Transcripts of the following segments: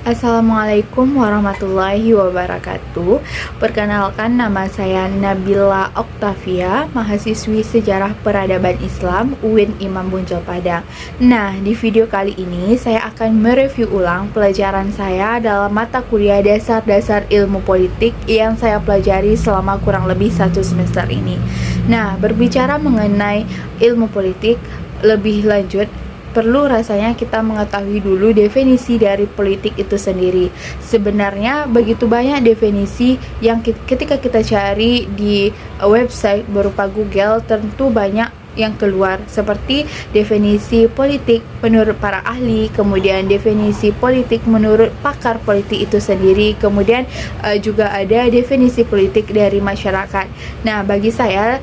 Assalamualaikum warahmatullahi wabarakatuh. Perkenalkan, nama saya Nabila Oktavia, mahasiswi Sejarah Peradaban Islam UIN Imam Bonjol Padang. Nah, di video kali ini saya akan mereview ulang pelajaran saya dalam mata kuliah Dasar-Dasar Ilmu Politik yang saya pelajari selama kurang lebih 1 semester ini. Nah, berbicara mengenai ilmu politik lebih lanjut, perlu rasanya kita mengetahui dulu definisi dari politik itu sendiri. Sebenarnya begitu banyak definisi yang ketika kita cari di website berupa Google, tentu banyak yang keluar, seperti definisi politik menurut para ahli, kemudian definisi politik menurut pakar politik itu sendiri, kemudian juga ada definisi politik dari masyarakat. Nah, bagi saya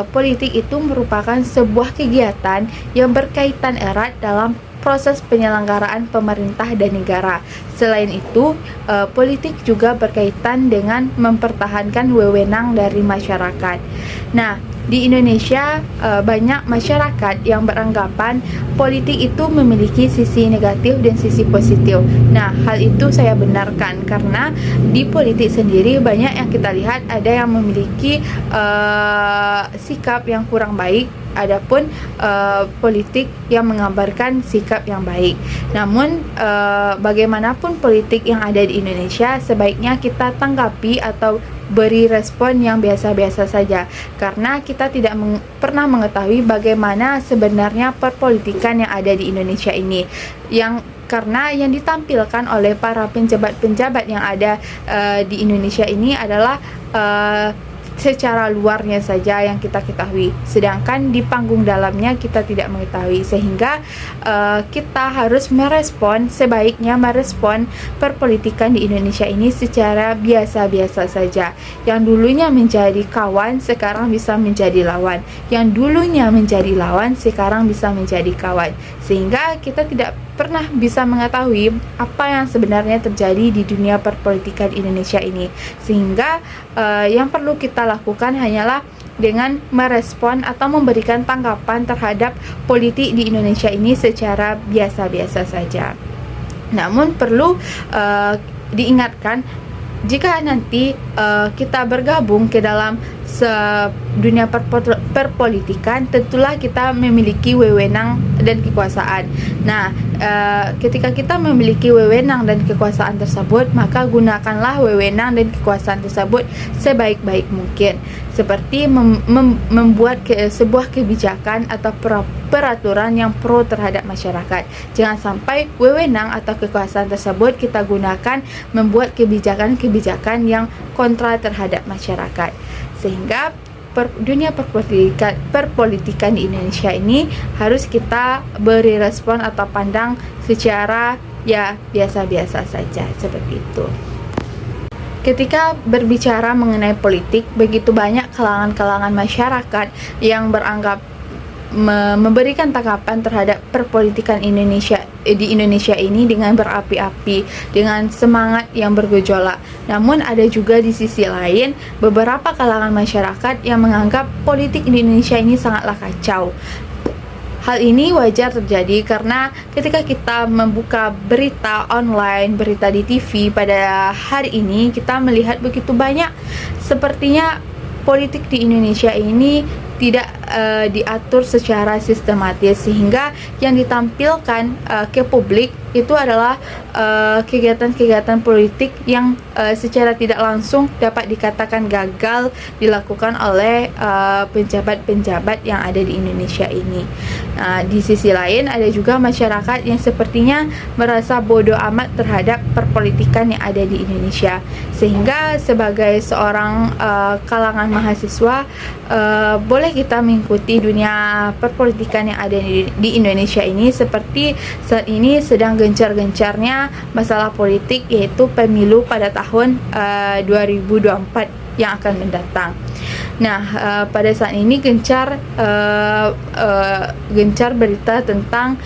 politik itu merupakan sebuah kegiatan yang berkaitan erat dalam proses penyelenggaraan pemerintah dan negara. Selain itu, politik juga berkaitan dengan mempertahankan wewenang dari masyarakat. Nah, di Indonesia banyak masyarakat yang beranggapan politik itu memiliki sisi negatif dan sisi positif. Nah, hal itu saya benarkan karena di politik sendiri banyak yang kita lihat ada yang memiliki sikap yang kurang baik, adapun politik yang menggambarkan sikap yang baik. Namun bagaimanapun politik yang ada di Indonesia, sebaiknya kita tanggapi atau beri respon yang biasa-biasa saja, karena kita tidak pernah mengetahui bagaimana sebenarnya perpolitikan yang ada di Indonesia ini, karena yang ditampilkan oleh para penjabat-penjabat yang ada di Indonesia ini adalah secara luarnya saja yang kita ketahui, sedangkan di panggung dalamnya kita tidak mengetahui, sehingga kita harus sebaiknya merespon perpolitikan di Indonesia ini secara biasa-biasa saja. Yang dulunya menjadi kawan sekarang bisa menjadi lawan, yang dulunya menjadi lawan sekarang bisa menjadi kawan, sehingga kita tidak pernah bisa mengetahui apa yang sebenarnya terjadi di dunia perpolitikan Indonesia ini, sehingga yang perlu kita lakukan hanyalah dengan merespon atau memberikan tanggapan terhadap politik di Indonesia ini secara biasa-biasa saja. Namun perlu diingatkan, jika nanti kita bergabung ke dalam dunia perpolitikan, tentulah kita memiliki wewenang dan kekuasaan. Nah, ketika kita memiliki wewenang dan kekuasaan tersebut, maka gunakanlah wewenang dan kekuasaan tersebut sebaik-baik mungkin, seperti membuat sebuah kebijakan atau peraturan yang pro terhadap masyarakat. Jangan sampai wewenang atau kekuasaan tersebut kita gunakan membuat kebijakan-kebijakan yang kontra terhadap masyarakat, sehingga dunia perpolitikan di Indonesia ini harus kita beri respon atau pandang secara ya biasa-biasa saja, seperti itu. Ketika berbicara mengenai politik, begitu banyak kalangan-kalangan masyarakat yang beranggap memberikan tanggapan terhadap perpolitikan di Indonesia ini dengan berapi-api, dengan semangat yang bergejolak. Namun ada juga di sisi lain beberapa kalangan masyarakat yang menganggap politik di Indonesia ini sangatlah kacau. Hal ini wajar terjadi karena ketika kita membuka berita online, berita di TV pada hari ini, kita melihat begitu banyak sepertinya politik di Indonesia ini tidak diatur secara sistematis, sehingga yang ditampilkan ke publik itu adalah kegiatan-kegiatan politik yang secara tidak langsung dapat dikatakan gagal dilakukan oleh penjabat-penjabat yang ada di Indonesia ini. Di sisi lain ada juga masyarakat yang sepertinya merasa bodoh amat terhadap perpolitikan yang ada di Indonesia, sehingga sebagai seorang kalangan mahasiswa boleh kita mengikuti dunia perpolitikan yang ada di Indonesia ini, seperti saat ini sedang gencar-gencarnya masalah politik, yaitu pemilu pada tahun 2024 yang akan mendatang. Nah, pada saat ini gencar berita tentang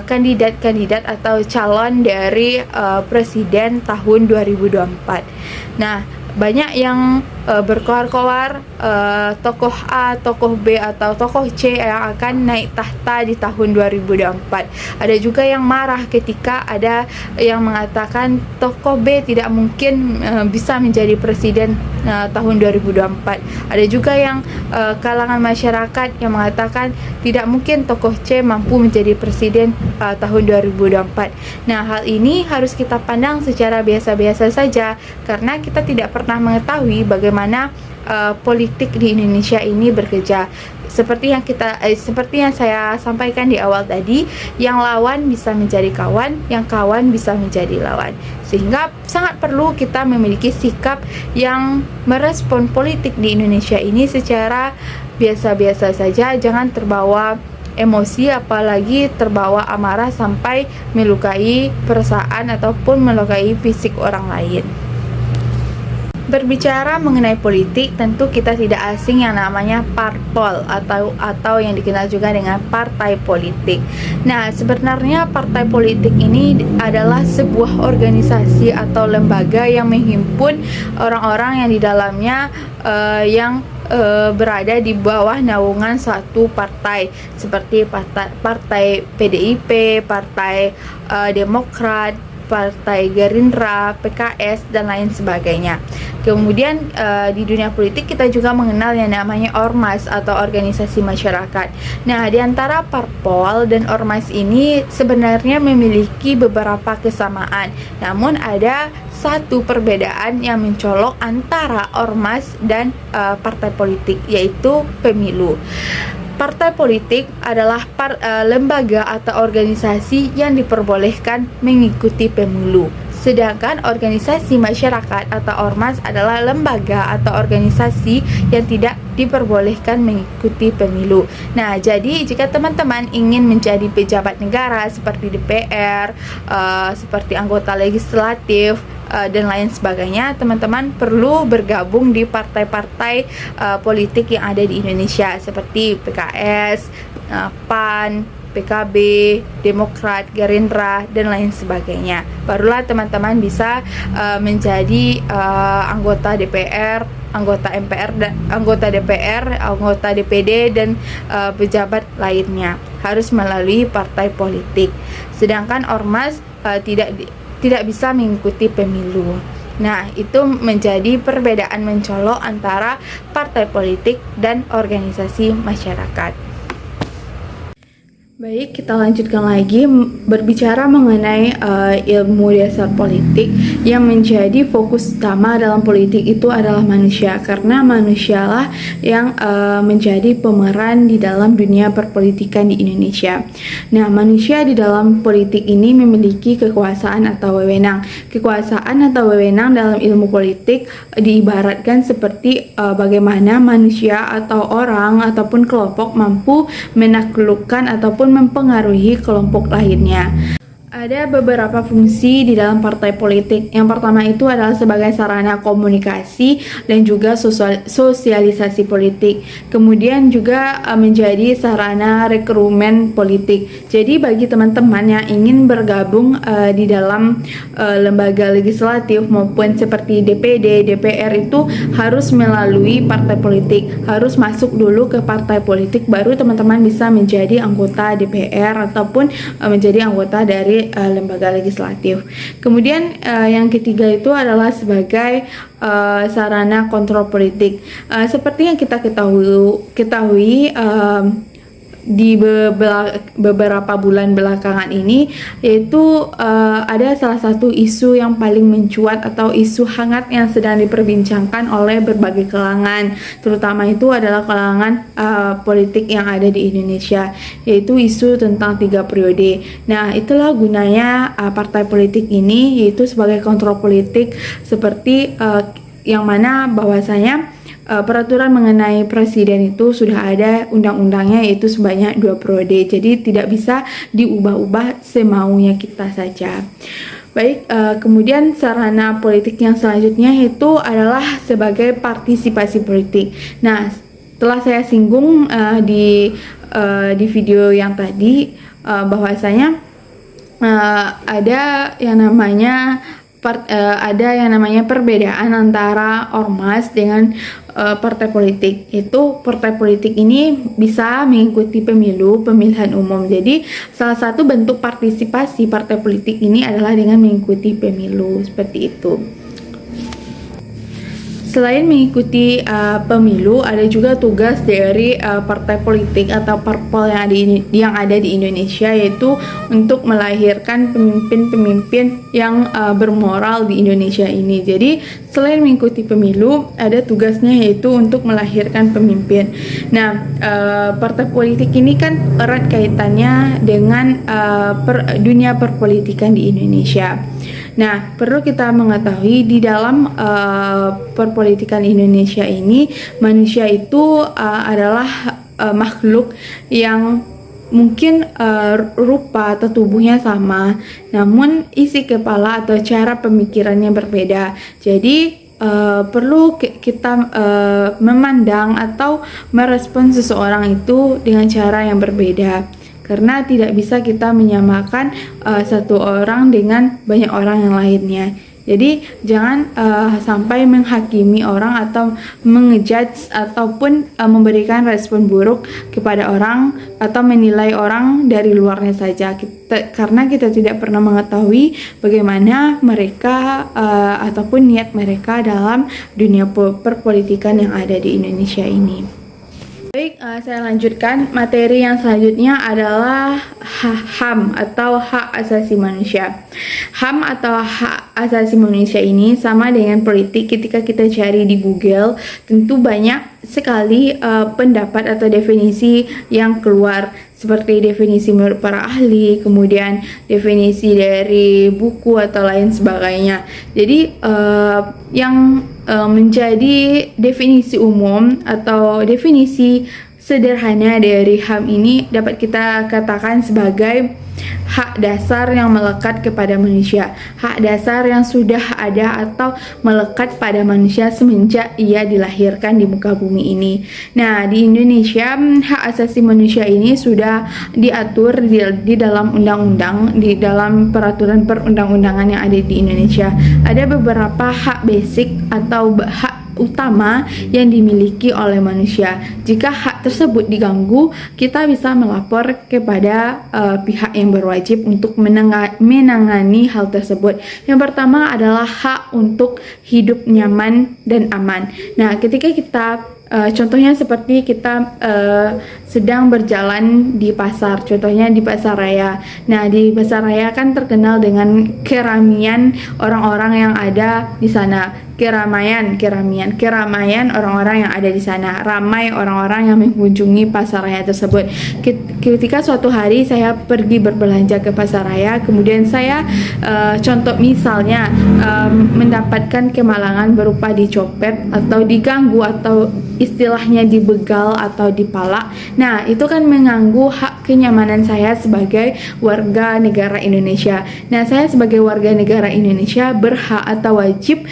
kandidat-kandidat atau calon dari presiden tahun 2024. Nah, banyak yang berkoar-koar tokoh A, tokoh B atau tokoh C yang akan naik tahta di tahun 2024. Ada juga yang marah ketika ada yang mengatakan tokoh B tidak mungkin bisa menjadi presiden tahun 2024. Ada juga yang kalangan masyarakat yang mengatakan tidak mungkin tokoh C mampu menjadi presiden tahun 2024. Nah, hal ini harus kita pandang secara biasa-biasa saja karena kita tidak pernah mengetahui bagaimana politik di Indonesia ini bekerja. Seperti yang saya sampaikan di awal tadi, yang lawan bisa menjadi kawan, yang kawan bisa menjadi lawan. Sehingga sangat perlu kita memiliki sikap yang merespon politik di Indonesia ini secara biasa-biasa saja, jangan terbawa emosi, apalagi terbawa amarah sampai melukai perasaan ataupun melukai fisik orang lain. Berbicara mengenai politik, tentu kita tidak asing yang namanya parpol atau yang dikenal juga dengan partai politik. Nah, sebenarnya partai politik ini adalah sebuah organisasi atau lembaga yang menghimpun orang-orang yang di dalamnya berada di bawah naungan suatu partai seperti partai PDIP, partai Demokrat, Partai Gerindra, PKS, dan lain sebagainya. Kemudian di dunia politik kita juga mengenal yang namanya ormas atau organisasi masyarakat. Nah, di antara parpol dan ormas ini sebenarnya memiliki beberapa kesamaan. Namun ada satu perbedaan yang mencolok antara ormas dan partai politik, yaitu pemilu. Partai politik adalah lembaga atau organisasi yang diperbolehkan mengikuti pemilu. Sedangkan organisasi masyarakat atau ormas adalah lembaga atau organisasi yang tidak diperbolehkan mengikuti pemilu. Nah, jadi jika teman-teman ingin menjadi pejabat negara seperti DPR, seperti anggota legislatif, dan lain sebagainya, teman-teman perlu bergabung di partai-partai politik yang ada di Indonesia seperti PKS, PAN, PKB, Demokrat, Gerindra, dan lain sebagainya. Barulah teman-teman bisa menjadi anggota DPR, anggota MPR, anggota DPR, anggota DPD, dan pejabat lainnya. Harus melalui partai politik. Sedangkan ormas tidak bisa mengikuti pemilu. Nah, itu menjadi perbedaan mencolok antara partai politik dan organisasi masyarakat. Baik, kita lanjutkan lagi berbicara mengenai ilmu dasar politik. Yang menjadi fokus utama dalam politik itu adalah manusia, karena manusialah yang menjadi pemeran di dalam dunia perpolitikan di Indonesia. Nah, manusia di dalam politik ini memiliki kekuasaan atau wewenang. Kekuasaan atau wewenang dalam ilmu politik diibaratkan seperti bagaimana manusia atau orang ataupun kelompok mampu menaklukkan ataupun mempengaruhi kelompok lainnya. Ada beberapa fungsi di dalam partai politik. Yang pertama itu adalah sebagai sarana komunikasi dan juga sosialisasi politik. Kemudian juga menjadi sarana rekrumen politik. Jadi bagi teman-teman yang ingin bergabung di dalam lembaga legislatif maupun seperti DPD, DPR itu harus melalui partai politik. Harus masuk dulu ke partai politik baru teman-teman bisa menjadi anggota DPR ataupun menjadi anggota dari lembaga legislatif. Kemudian yang ketiga itu adalah sebagai sarana kontrol politik. Seperti yang kita ketahui di beberapa bulan belakangan ini, yaitu ada salah satu isu yang paling mencuat atau isu hangat yang sedang diperbincangkan oleh berbagai kalangan, terutama itu adalah kalangan politik yang ada di Indonesia, yaitu isu tentang 3 periode. Nah, itulah gunanya partai politik ini, yaitu sebagai kontrol politik, seperti yang mana bahwasanya peraturan mengenai presiden itu sudah ada undang-undangnya, yaitu sebanyak 2 periode. Jadi tidak bisa diubah-ubah semaunya kita saja. Baik, kemudian sarana politik yang selanjutnya itu adalah sebagai partisipasi politik. Nah, setelah saya singgung di video yang tadi bahwasanya ada yang namanya ada yang namanya perbedaan antara ormas dengan partai politik. Itu partai politik ini bisa mengikuti pemilihan umum. Jadi salah satu bentuk partisipasi partai politik ini adalah dengan mengikuti pemilu, seperti itu. Selain mengikuti pemilu, ada juga tugas dari partai politik atau parpol yang ada di Indonesia, yaitu untuk melahirkan pemimpin-pemimpin yang bermoral di Indonesia ini. Jadi selain mengikuti pemilu, ada tugasnya yaitu untuk melahirkan pemimpin. Nah, partai politik ini kan erat kaitannya dengan dunia perpolitikan di Indonesia. Nah, perlu kita mengetahui di dalam perpolitikan Indonesia ini, manusia itu adalah makhluk yang mungkin rupa atau tubuhnya sama, namun isi kepala atau cara pemikirannya berbeda. Jadi perlu kita memandang atau merespon seseorang itu dengan cara yang berbeda. Karena tidak bisa kita menyamakan satu orang dengan banyak orang yang lainnya. Jadi jangan sampai menghakimi orang atau mengejudge ataupun memberikan respon buruk kepada orang atau menilai orang dari luarnya saja. Karena kita tidak pernah mengetahui bagaimana mereka ataupun niat mereka dalam dunia perpolitikan yang ada di Indonesia ini. Baik, saya lanjutkan. Materi yang selanjutnya adalah HAM atau hak asasi manusia. HAM atau hak asasi manusia ini sama dengan politik. Ketika kita cari di Google, tentu banyak sekali pendapat atau definisi yang keluar, seperti definisi menurut para ahli, kemudian definisi dari buku atau lain sebagainya. Jadi yang menjadi definisi umum atau definisi sederhana dari HAM ini dapat kita katakan sebagai hak dasar yang melekat kepada manusia, hak dasar yang sudah ada atau melekat pada manusia semenjak ia dilahirkan di muka bumi ini. Nah, di Indonesia hak asasi manusia ini sudah diatur di dalam undang-undang, di dalam peraturan perundang-undangan yang ada di Indonesia. Ada beberapa hak basic atau hak utama yang dimiliki oleh manusia. Jika hak tersebut diganggu, kita bisa melapor kepada pihak yang berwajib untuk menangani hal tersebut. Yang pertama adalah hak untuk hidup nyaman dan aman. Nah, ketika kita contohnya seperti kita sedang berjalan di pasar, contohnya di pasar raya. Nah, di pasar raya kan terkenal dengan keramaian orang-orang yang ada di sana. Keramaian orang-orang yang ada di sana, ramai orang-orang yang mengunjungi pasar raya tersebut. Ketika suatu hari saya pergi berbelanja ke pasar raya, kemudian saya contoh misalnya mendapatkan kemalangan berupa dicopet atau diganggu atau istilahnya dibegal atau dipalak. Nah, itu kan mengganggu hak kenyamanan saya sebagai warga negara Indonesia. Nah, saya sebagai warga negara Indonesia berhak atau wajib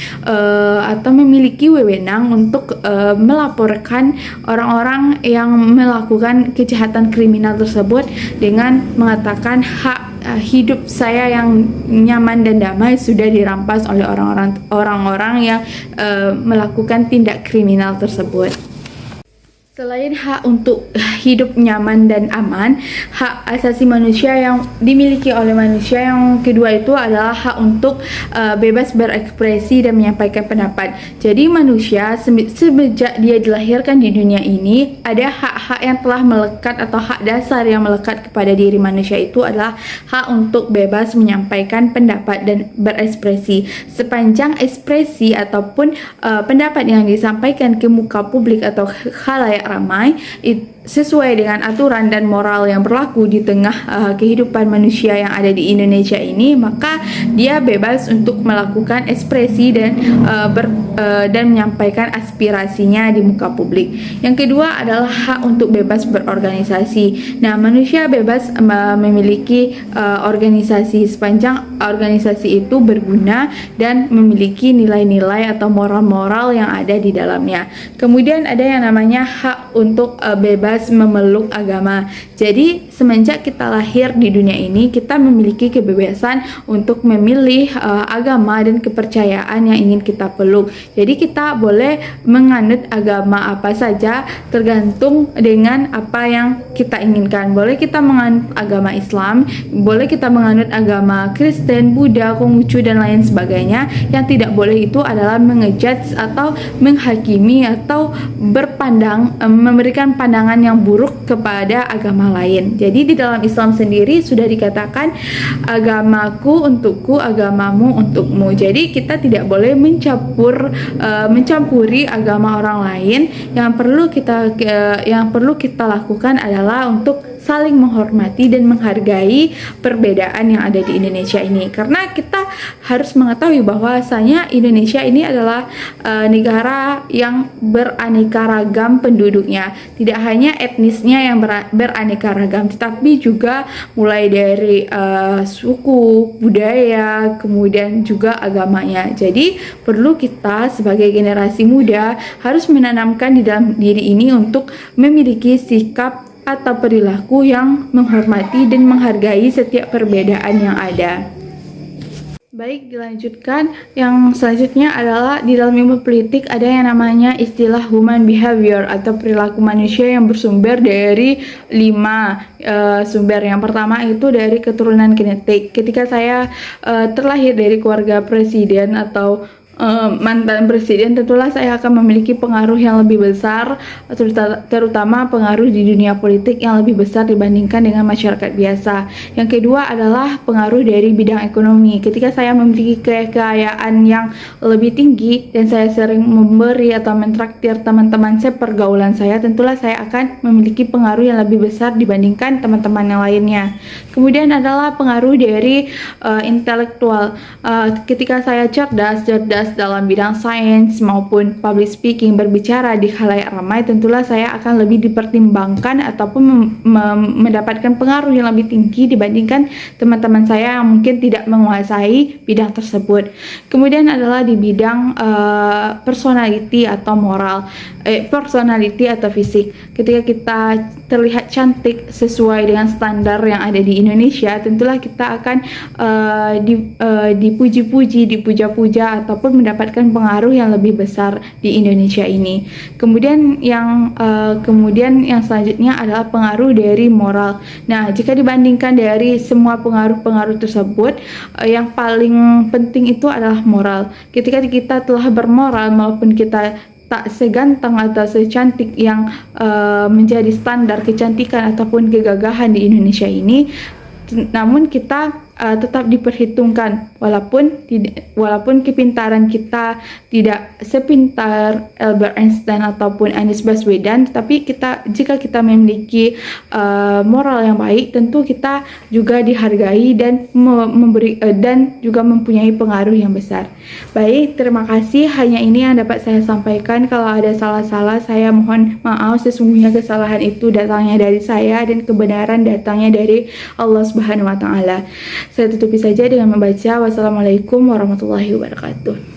atau memiliki wewenang untuk melaporkan orang-orang yang melakukan kejahatan kriminal tersebut dengan mengatakan hak hidup saya yang nyaman dan damai sudah dirampas oleh orang-orang yang melakukan tindak kriminal tersebut. Selain hak untuk hidup nyaman dan aman, hak asasi manusia yang dimiliki oleh manusia yang kedua itu adalah hak untuk bebas berekspresi dan menyampaikan pendapat. Jadi manusia sejak dia dilahirkan di dunia ini, ada hak-hak yang telah melekat atau hak dasar yang melekat kepada diri manusia, itu adalah hak untuk bebas menyampaikan pendapat dan berekspresi. Sepanjang ekspresi ataupun pendapat yang disampaikan ke muka publik atau khalayak ramai sesuai dengan aturan dan moral yang berlaku di tengah kehidupan manusia yang ada di Indonesia ini, maka dia bebas untuk melakukan ekspresi dan menyampaikan aspirasinya di muka publik. Yang kedua adalah hak untuk bebas berorganisasi. Nah, manusia bebas memiliki organisasi sepanjang organisasi itu berguna dan memiliki nilai-nilai atau moral-moral yang ada di dalamnya. Kemudian ada yang namanya hak untuk bebas memeluk agama. Jadi semenjak kita lahir di dunia ini, kita memiliki kebebasan untuk memilih agama dan kepercayaan yang ingin kita peluk. Jadi kita boleh menganut agama apa saja tergantung dengan apa yang kita inginkan. Boleh kita menganut agama Islam, boleh kita menganut agama Kristen, Buddha, Konghucu dan lain sebagainya. Yang tidak boleh itu adalah mengejudge atau menghakimi atau memberikan pandangan yang buruk kepada agama lain. Jadi di dalam Islam sendiri sudah dikatakan agamaku untukku, agamamu untukmu. Jadi kita tidak boleh mencampuri agama orang lain. Yang perlu kita lakukan adalah untuk saling menghormati dan menghargai perbedaan yang ada di Indonesia ini. Karena kita harus mengetahui bahwasanya Indonesia ini adalah negara yang beraneka ragam penduduknya. Tidak hanya etnisnya yang beraneka ragam, tetapi juga mulai dari suku, budaya, kemudian juga agamanya. Jadi perlu kita sebagai generasi muda harus menanamkan di dalam diri ini untuk memiliki sikap atau perilaku yang menghormati dan menghargai setiap perbedaan yang ada. Baik, dilanjutkan. Yang selanjutnya adalah di dalam ilmu politik ada yang namanya istilah human behavior atau perilaku manusia yang bersumber dari 5 sumber. Yang pertama itu dari keturunan genetik. Ketika saya terlahir dari keluarga presiden atau mantan presiden, tentulah saya akan memiliki pengaruh yang lebih besar, terutama pengaruh di dunia politik yang lebih besar dibandingkan dengan masyarakat biasa. Yang kedua adalah pengaruh dari bidang ekonomi. Ketika saya memiliki kekayaan yang lebih tinggi dan saya sering memberi atau mentraktir teman-teman sepergaulan saya, tentulah saya akan memiliki pengaruh yang lebih besar dibandingkan teman-teman yang lainnya. Kemudian adalah pengaruh dari intelektual. Ketika saya cerdas dalam bidang sains maupun public speaking, berbicara di khalayak ramai, tentulah saya akan lebih dipertimbangkan ataupun mendapatkan pengaruh yang lebih tinggi dibandingkan teman-teman saya yang mungkin tidak menguasai bidang tersebut. Kemudian adalah di bidang personality atau moral, personality atau fisik. Ketika kita terlihat cantik sesuai dengan standar yang ada di Indonesia, tentulah kita akan dipuji-puji, dipuja-puja ataupun mendapatkan pengaruh yang lebih besar di Indonesia ini. Kemudian yang selanjutnya adalah pengaruh dari moral. Nah, jika dibandingkan dari semua pengaruh-pengaruh tersebut, yang paling penting itu adalah moral. Ketika kita telah bermoral, maupun kita tak seganteng atau secantik yang menjadi standar kecantikan ataupun kegagahan di Indonesia ini, namun kita tetap diperhitungkan walaupun kepintaran kita tidak sepintar Albert Einstein ataupun Anies Baswedan, tetapi jika kita memiliki moral yang baik, tentu kita juga dihargai dan dan juga mempunyai pengaruh yang besar. Baik, terima kasih. Hanya ini yang dapat saya sampaikan. Kalau ada salah-salah, saya mohon maaf. Sesungguhnya kesalahan itu datangnya dari saya dan kebenaran datangnya dari Allah Subhanahu wa Ta'ala. Saya tutupi saja dengan membaca wassalamualaikum warahmatullahi wabarakatuh.